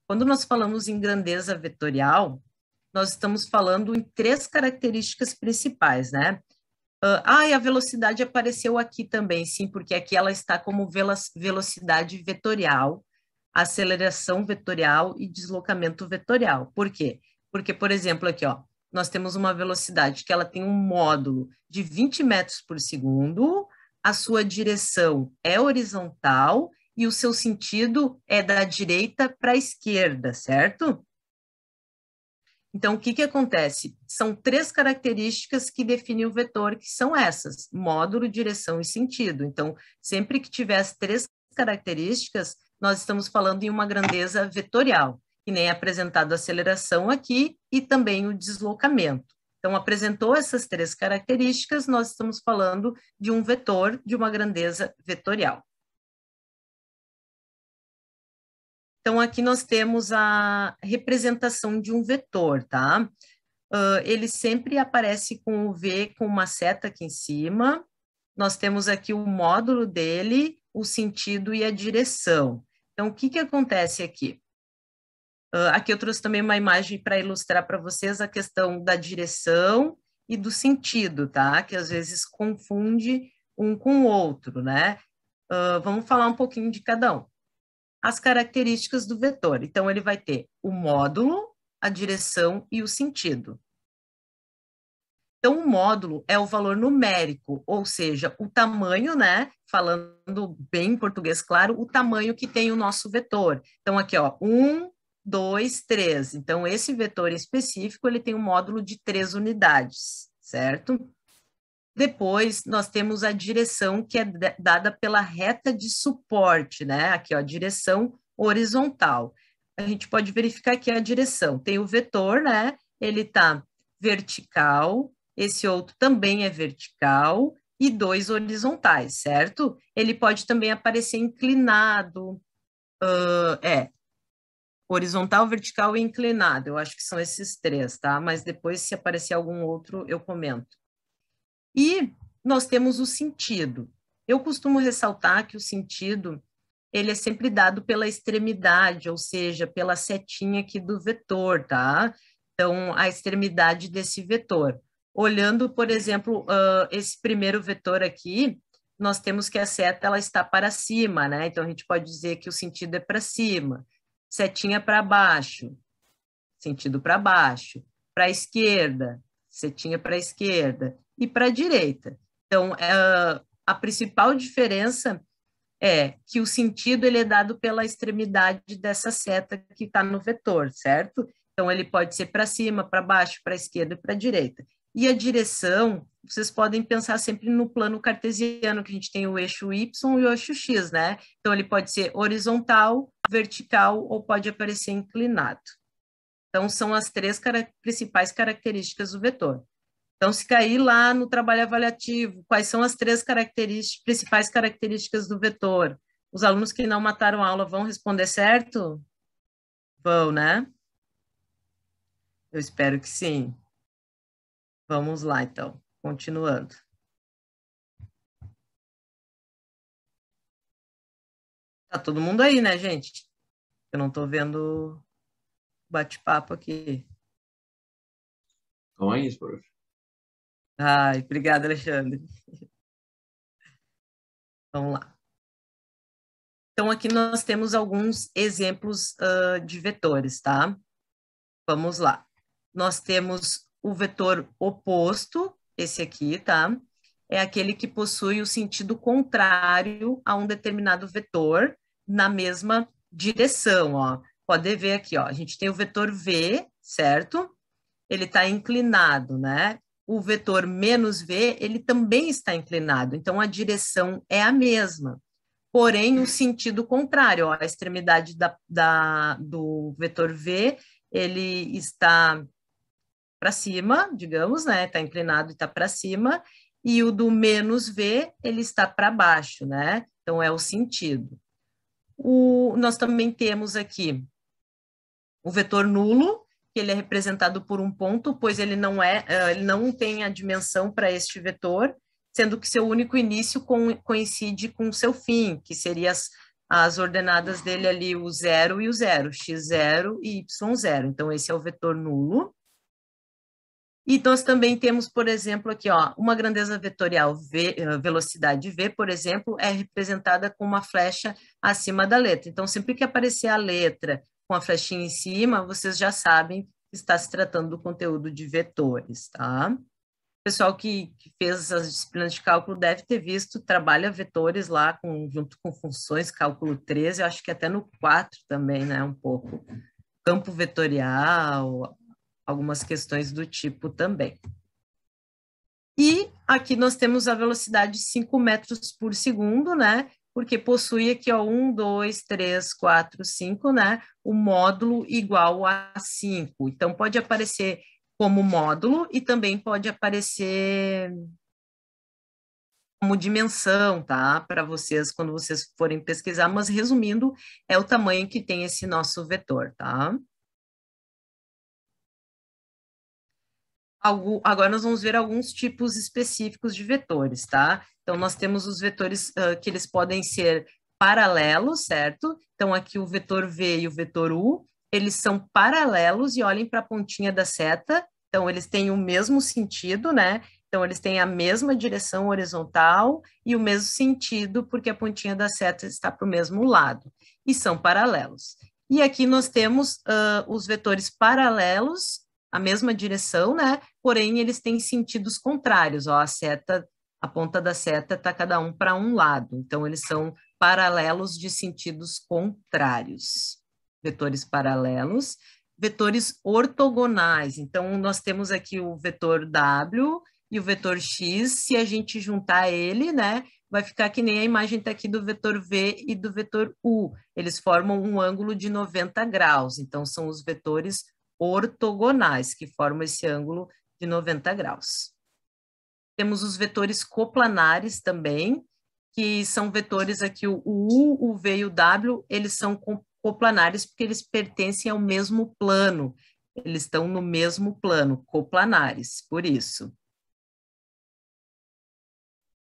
Quando nós falamos em grandeza vetorial, nós estamos falando em três características principais, né? E a velocidade apareceu aqui também, sim, porque aqui ela está como velocidade vetorial, aceleração vetorial e deslocamento vetorial. Por quê? Porque, por exemplo, aqui, ó, nós temos uma velocidade que ela tem um módulo de 20 metros por segundo, a sua direção é horizontal e o seu sentido é da direita para a esquerda, certo? Então, o que acontece? São três características que definem o vetor, que são essas: módulo, direção e sentido. Então, sempre que tiver as três características, nós estamos falando em uma grandeza vetorial, que nem é apresentado a aceleração aqui e também o deslocamento. Então, apresentou essas três características, nós estamos falando de um vetor de uma grandeza vetorial. Então, aqui nós temos a representação de um vetor, tá? Ele sempre aparece com o V com uma seta aqui em cima. Nós temos aqui o módulo dele, o sentido e a direção. Então, o que acontece aqui? Aqui eu trouxe também uma imagem para ilustrar para vocês a questão da direção e do sentido, tá? Que às vezes confunde um com o outro, né? Vamos falar um pouquinho de cada um. As características do vetor. Então, ele vai ter o módulo, a direção e o sentido. Então, o módulo é o valor numérico, ou seja, o tamanho, né? Falando bem em português claro, o tamanho que tem o nosso vetor. Então, aqui, ó, 1, 2, 3. Então, esse vetor em específico, ele tem um módulo de 3 unidades, certo? Depois, nós temos a direção, que é dada pela reta de suporte, né? Aqui, ó, direção horizontal. A gente pode verificar aqui a direção. Tem o vetor, né? Ele está vertical, esse outro também é vertical, e 2 horizontais, certo? Ele pode também aparecer inclinado, horizontal, vertical e inclinado. Eu acho que são esses três, tá? Mas depois, se aparecer algum outro, eu comento. E nós temos o sentido. Eu costumo ressaltar que o sentido, ele é sempre dado pela extremidade, ou seja, pela setinha aqui do vetor, tá? Então, a extremidade desse vetor. Olhando, por exemplo, esse primeiro vetor aqui, nós temos que a seta ela está para cima, né? Então, a gente pode dizer que o sentido é para cima. Setinha para baixo, sentido para baixo. Para a esquerda, setinha para a esquerda. E para a direita. Então, a principal diferença é que o sentido ele é dado pela extremidade dessa seta que está no vetor, certo? Então, ele pode ser para cima, para baixo, para a esquerda e para a direita. E a direção, vocês podem pensar sempre no plano cartesiano, que a gente tem o eixo Y e o eixo X, né? Então, ele pode ser horizontal, vertical ou pode aparecer inclinado. Então, são as três principais características do vetor. Então, se cair lá no trabalho avaliativo, quais são as três principais características do vetor? Os alunos que não mataram a aula vão responder certo? Vão, né? Eu espero que sim. Vamos lá, então. Continuando. Tá todo mundo aí, né, gente? Eu não estou vendo bate-papo aqui. Então é isso, prof. Ai, obrigada, Alexandre. Vamos lá. Então, aqui nós temos alguns exemplos de vetores, tá? Vamos lá. Nós temos o vetor oposto, esse aqui, tá? É aquele que possui o sentido contrário a um determinado vetor na mesma direção, ó. Pode ver aqui, ó. A gente tem o vetor V, certo? Ele está inclinado, né? O vetor menos V, ele também está inclinado. Então, a direção é a mesma. Porém, o sentido contrário, ó, a extremidade do vetor V, ele está para cima, digamos, né? Está inclinado e está para cima, e o do menos V, ele está para baixo, né? Então, é o sentido. Nós também temos aqui o vetor nulo, que ele é representado por um ponto, pois ele não tem a dimensão para este vetor, sendo que seu único início coincide com seu fim, que seria as ordenadas dele ali, o 0 e o 0, x0 e y0. Então, esse é o vetor nulo. E nós também temos, por exemplo, aqui, ó, uma grandeza vetorial v, velocidade v, por exemplo, é representada com uma flecha acima da letra. Então, sempre que aparecer a letra com a flechinha em cima, vocês já sabem que está se tratando do conteúdo de vetores, tá? O pessoal que fez as disciplinas de cálculo deve ter visto, trabalha vetores lá junto com funções, cálculo 13, eu acho que até no 4 também, né, um pouco. Campo vetorial, algumas questões do tipo também. E aqui nós temos a velocidade 5 metros por segundo, né? Porque possui aqui, ó, 1, 2, 3, 4, 5, né? O módulo igual a 5. Então, pode aparecer como módulo e também pode aparecer como dimensão, tá? Para vocês, quando vocês forem pesquisar, mas resumindo, é o tamanho que tem esse nosso vetor, tá? Agora nós vamos ver alguns tipos específicos de vetores, tá? Então, nós temos os vetores que eles podem ser paralelos, certo? Então, aqui o vetor V e o vetor U, eles são paralelos e olhem para a pontinha da seta, então eles têm o mesmo sentido, né? Então, eles têm a mesma direção horizontal e o mesmo sentido, porque a pontinha da seta está para o mesmo lado, e são paralelos. E aqui nós temos os vetores paralelos, a mesma direção, né? Porém, eles têm sentidos contrários, ó, a ponta da seta está cada um para um lado, então eles são paralelos de sentidos contrários. Vetores paralelos, vetores ortogonais, então nós temos aqui o vetor W e o vetor X, se a gente juntar ele, né, vai ficar que nem a imagem está aqui do vetor V e do vetor U, eles formam um ângulo de 90 graus, então são os vetores ortogonais, que formam esse ângulo de 90 graus. Temos os vetores coplanares também, que são vetores aqui, o U, o V e o W, eles são coplanares porque eles pertencem ao mesmo plano, eles estão no mesmo plano, coplanares, por isso.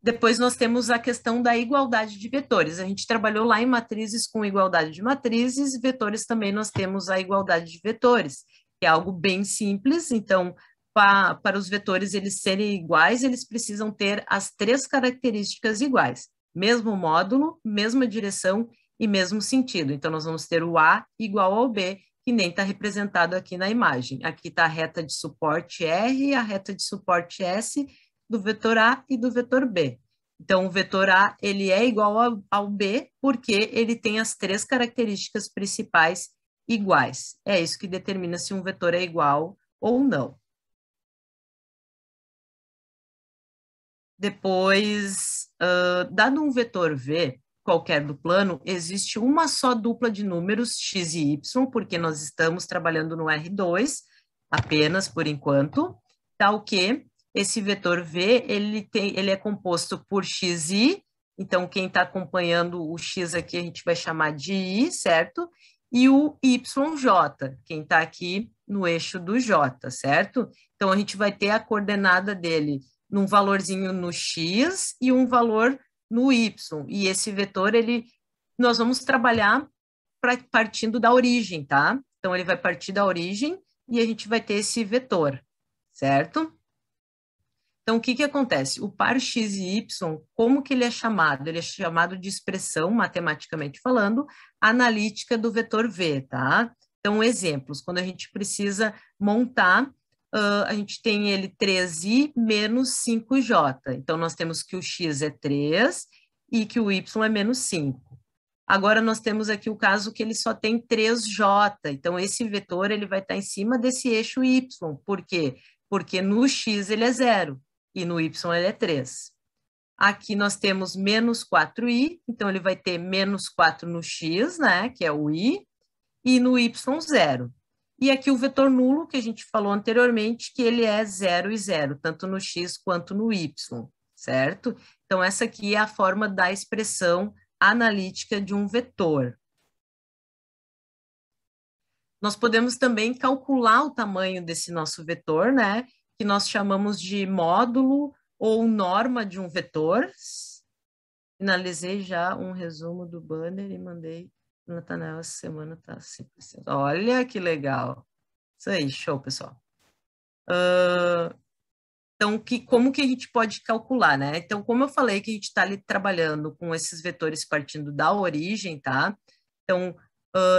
Depois nós temos a questão da igualdade de vetores. A gente trabalhou lá em matrizes com igualdade de matrizes, vetores também nós temos a igualdade de vetores, que é algo bem simples. Então, para os vetores eles serem iguais, eles precisam ter as três características iguais: mesmo módulo, mesma direção e mesmo sentido. Então, nós vamos ter o A igual ao B, que nem está representado aqui na imagem. Aqui está a reta de suporte R e a reta de suporte S, do vetor A e do vetor B. Então, o vetor A ele é igual ao B porque ele tem as três características principais iguais. É isso que determina se um vetor é igual ou não. Depois, dado um vetor V, qualquer do plano, existe uma só dupla de números x e y, porque nós estamos trabalhando no R2, apenas por enquanto, tal que esse vetor V, ele é composto por xi, então quem está acompanhando o x aqui a gente vai chamar de i, certo? E o yj, quem está aqui no eixo do j, certo? Então a gente vai ter a coordenada dele num valorzinho no x e um valor no y. E esse vetor, nós vamos trabalhar partindo da origem, tá? Então, ele vai partir da origem e a gente vai ter esse vetor, certo? Então, o que que acontece? O par x e y, como que ele é chamado? Ele é chamado de expressão, matematicamente falando, analítica do vetor v, tá? Então, exemplos, quando a gente precisa montar, a gente tem ele 3i menos 5j. Então, nós temos que o x é 3 e que o y é menos 5. Agora, nós temos aqui o caso que ele só tem 3j. Então, esse vetor ele vai estar em cima desse eixo y. Por quê? Porque no x ele é 0 e no y ele é 3. Aqui nós temos menos 4i, então ele vai ter menos 4 no x, né, que é o i, e no y 0. E aqui o vetor nulo, que a gente falou anteriormente, que ele é 0 e 0, tanto no x quanto no y, certo? Então, essa aqui é a forma da expressão analítica de um vetor. Nós podemos também calcular o tamanho desse nosso vetor, né? Que nós chamamos de módulo ou norma de um vetor. Finalizei já um resumo do banner e mandei para o Natanael essa semana, tá 100%. Olha que legal. Isso aí, show, pessoal. Então, como que a gente pode calcular, né? Então, como eu falei que a gente está ali trabalhando com esses vetores partindo da origem, tá? Então,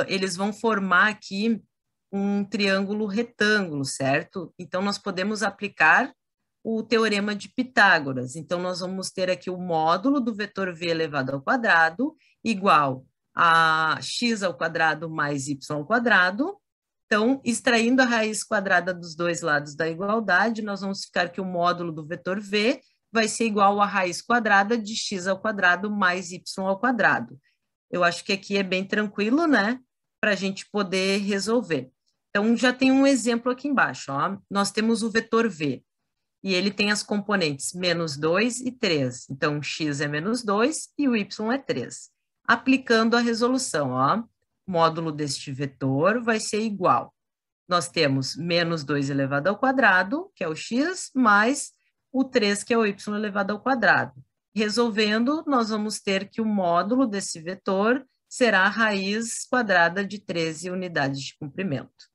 eles vão formar aqui um triângulo retângulo, certo? Então, nós podemos aplicar o teorema de Pitágoras. Então, nós vamos ter aqui o módulo do vetor v elevado ao quadrado igual a x ao quadrado mais y ao quadrado. Então, extraindo a raiz quadrada dos dois lados da igualdade, nós vamos ficar que o módulo do vetor v vai ser igual à raiz quadrada de x ao quadrado mais y ao quadrado. Eu acho que aqui é bem tranquilo, né? Para a gente poder resolver. Então, já tem um exemplo aqui embaixo, ó. Nós temos o vetor v, e ele tem as componentes menos 2 e 3. Então, x é menos 2 e o y é 3. Aplicando a resolução, ó, módulo deste vetor vai ser igual. Nós temos menos 2 elevado ao quadrado, que é o x, mais o 3, que é o y elevado ao quadrado. Resolvendo, nós vamos ter que o módulo desse vetor será a raiz quadrada de 13 unidades de comprimento.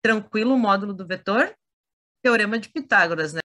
Tranquilo o módulo do vetor? Teorema de Pitágoras, né?